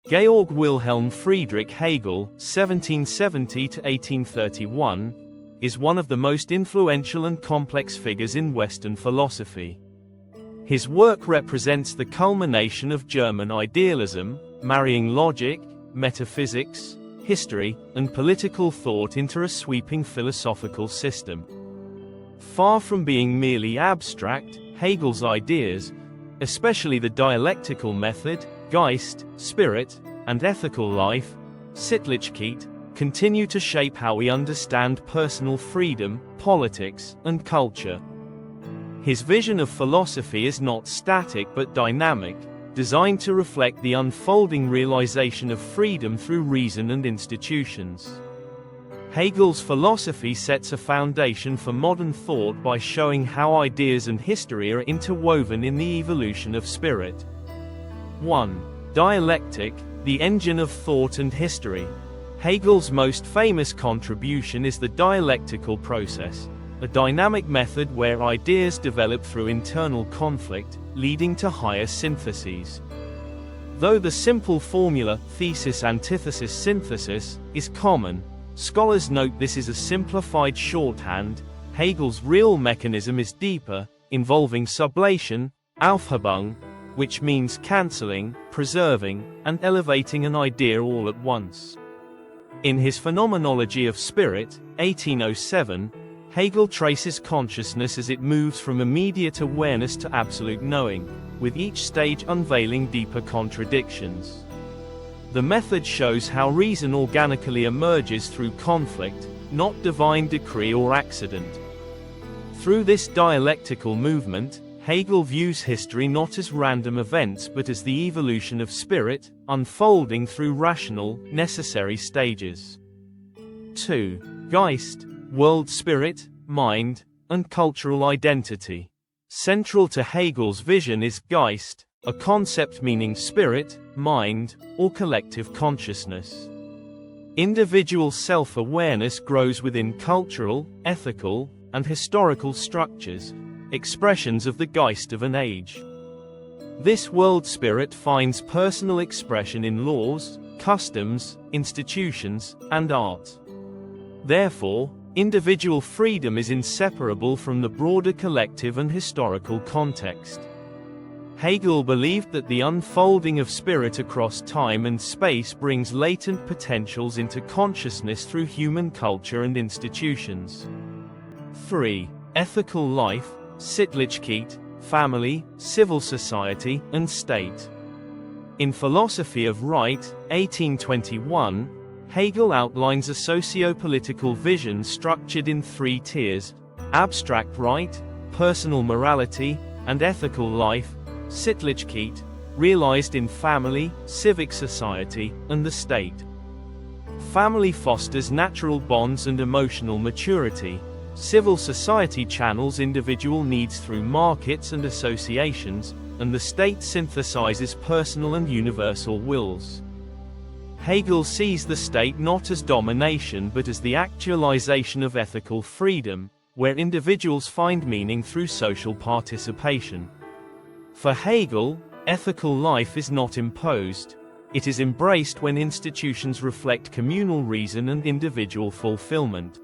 Georg Wilhelm Friedrich Hegel (1770 to 1831) is one of the most influential and complex figures in Western philosophy. His work represents the culmination of German idealism, marrying logic, metaphysics, history, and political thought into a sweeping philosophical system. Far from being merely abstract, Hegel's ideas, especially the dialectical method, Geist, spirit, and ethical life, Sittlichkeit, continue to shape how we understand personal freedom, politics, and culture. His vision of philosophy is not static but dynamic, designed to reflect the unfolding realization of freedom through reason and institutions. Hegel's philosophy sets a foundation for modern thought by showing how ideas and history are interwoven in the evolution of spirit. 1. Dialectic, the engine of thought and history. Hegel's most famous contribution is the dialectical process, a dynamic method where ideas develop through internal conflict, leading to higher syntheses. Though the simple formula, thesis, antithesis, synthesis, is common, scholars note this is a simplified shorthand. Hegel's real mechanism is deeper, involving sublation, Aufhebung, which means cancelling, preserving, and elevating an idea all at once. In his Phenomenology of Spirit, 1807, Hegel traces consciousness as it moves from immediate awareness to absolute knowing, with each stage unveiling deeper contradictions. The method shows how reason organically emerges through conflict, not divine decree or accident. Through this dialectical movement, Hegel views history not as random events but as the evolution of spirit, unfolding through rational, necessary stages. 2. Geist, world spirit, mind, and cultural identity. Central to Hegel's vision is Geist, a concept meaning spirit, mind, or collective consciousness. Individual self-awareness grows within cultural, ethical, and historical structures, expressions of the Geist of an age. This world spirit finds personal expression in laws, customs, institutions, and art. Therefore, individual freedom is inseparable from the broader collective and historical context. Hegel believed that the unfolding of spirit across time and space brings latent potentials into consciousness through human culture and institutions. 3. Ethical life, Sittlichkeit, family, civil society, and state. In Philosophy of Right, 1821, Hegel outlines a socio-political vision structured in 3 tiers: abstract right, personal morality, and ethical life, Sittlichkeit, realized in family, civic society, and the state. Family fosters natural bonds and emotional maturity. Civil society channels individual needs through markets and associations, and the state synthesizes personal and universal wills. Hegel sees the state not as domination but as the actualization of ethical freedom, where individuals find meaning through social participation. For Hegel, ethical life is not imposed. It is embraced when institutions reflect communal reason and individual fulfillment.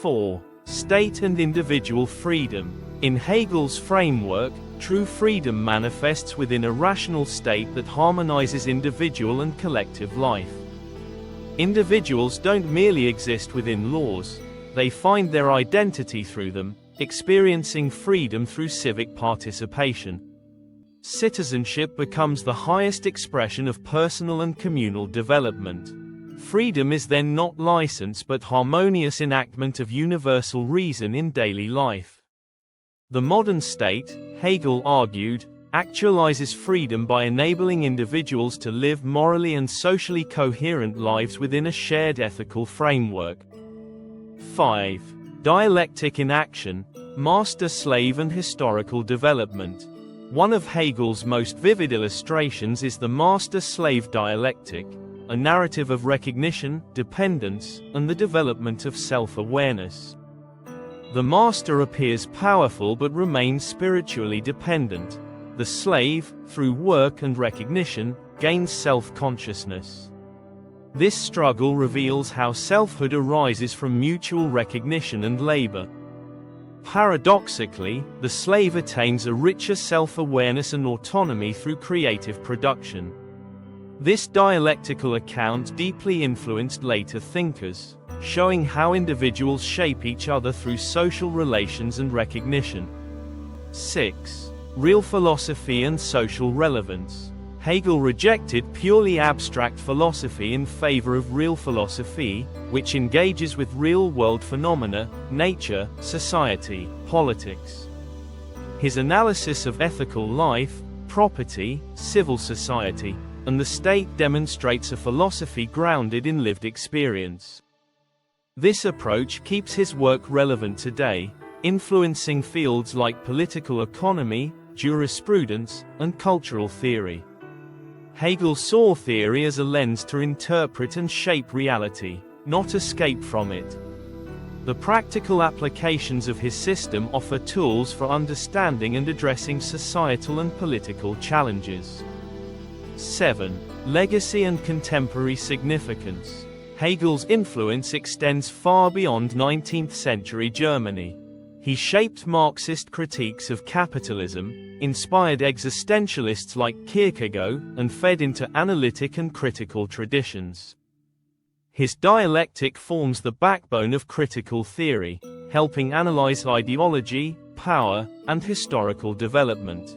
4. State and individual freedom. In Hegel's framework, true freedom manifests within a rational state that harmonizes individual and collective life. Individuals don't merely exist within laws, they find their identity through them, experiencing freedom through civic participation. Citizenship becomes the highest expression of personal and communal development. Freedom is then not license but harmonious enactment of universal reason in daily life. The modern state, Hegel argued, actualizes freedom by enabling individuals to live morally and socially coherent lives within a shared ethical framework. 5. Dialectic in action, master-slave and historical development. One of Hegel's most vivid illustrations is the master-slave dialectic, a narrative of recognition, dependence, and the development of self-awareness. The master appears powerful but remains spiritually dependent. The slave, through work and recognition, gains self-consciousness. This struggle reveals how selfhood arises from mutual recognition and labor. Paradoxically, the slave attains a richer self-awareness and autonomy through creative production. This dialectical account deeply influenced later thinkers, showing how individuals shape each other through social relations and recognition. 6. Real philosophy and social relevance. Hegel rejected purely abstract philosophy in favor of real philosophy, which engages with real-world phenomena, nature, society, politics. His analysis of ethical life, property, civil society, and the state demonstrates a philosophy grounded in lived experience. This approach keeps his work relevant today, influencing fields like political economy, jurisprudence, and cultural theory. Hegel saw theory as a lens to interpret and shape reality, not escape from it. The practical applications of his system offer tools for understanding and addressing societal and political challenges. 7. Legacy and contemporary significance. Hegel's influence extends far beyond 19th-century Germany. He shaped Marxist critiques of capitalism, inspired existentialists like Kierkegaard, and fed into analytic and critical traditions. His dialectic forms the backbone of critical theory, helping analyze ideology, power, and historical development.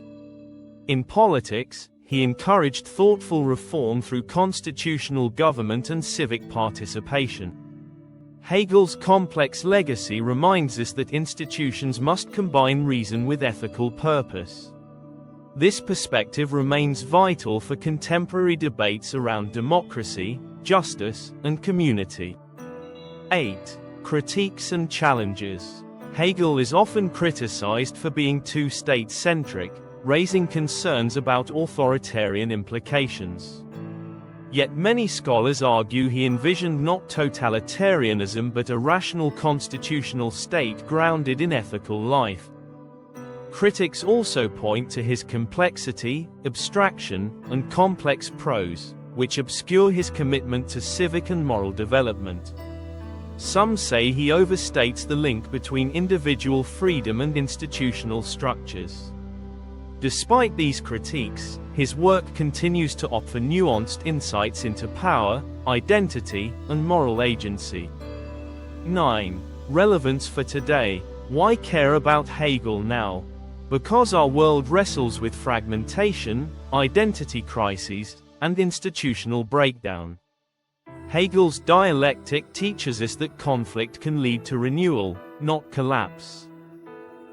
In politics, he encouraged thoughtful reform through constitutional government and civic participation. Hegel's complex legacy reminds us that institutions must combine reason with ethical purpose. This perspective remains vital for contemporary debates around democracy, justice, and community. 8. Critiques and challenges. Hegel is often criticized for being too state-centric, raising concerns about authoritarian implications. Yet many scholars argue he envisioned not totalitarianism but a rational constitutional state grounded in ethical life. Critics also point to his complexity, abstraction, and complex prose, which obscure his commitment to civic and moral development. Some say he overstates the link between individual freedom and institutional structures. Despite these critiques, his work continues to offer nuanced insights into power, identity, and moral agency. 9. Relevance for today. Why care about Hegel now? Because our world wrestles with fragmentation, identity crises, and institutional breakdown. Hegel's dialectic teaches us that conflict can lead to renewal, not collapse.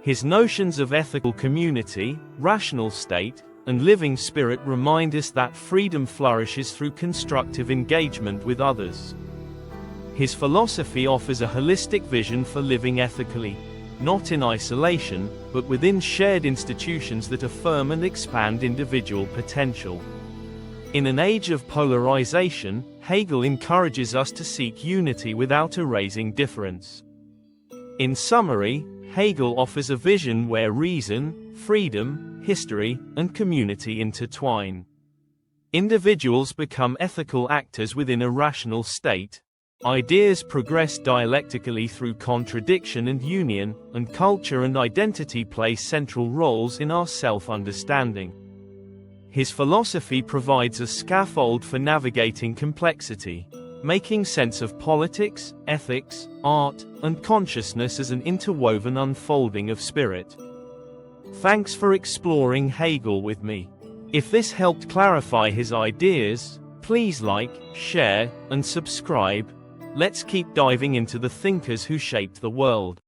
His notions of ethical community, rational state, and living spirit remind us that freedom flourishes through constructive engagement with others. His philosophy offers a holistic vision for living ethically, not in isolation, but within shared institutions that affirm and expand individual potential. In an age of polarization, Hegel encourages us to seek unity without erasing difference. In summary, Hegel offers a vision where reason, freedom, history, and community intertwine. Individuals become ethical actors within a rational state, ideas progress dialectically through contradiction and union, and culture and identity play central roles in our self-understanding. His philosophy provides a scaffold for navigating complexity, making sense of politics, ethics, art, and consciousness as an interwoven unfolding of spirit. Thanks for exploring Hegel with me. If this helped clarify his ideas, please like, share, and subscribe. Let's keep diving into the thinkers who shaped the world.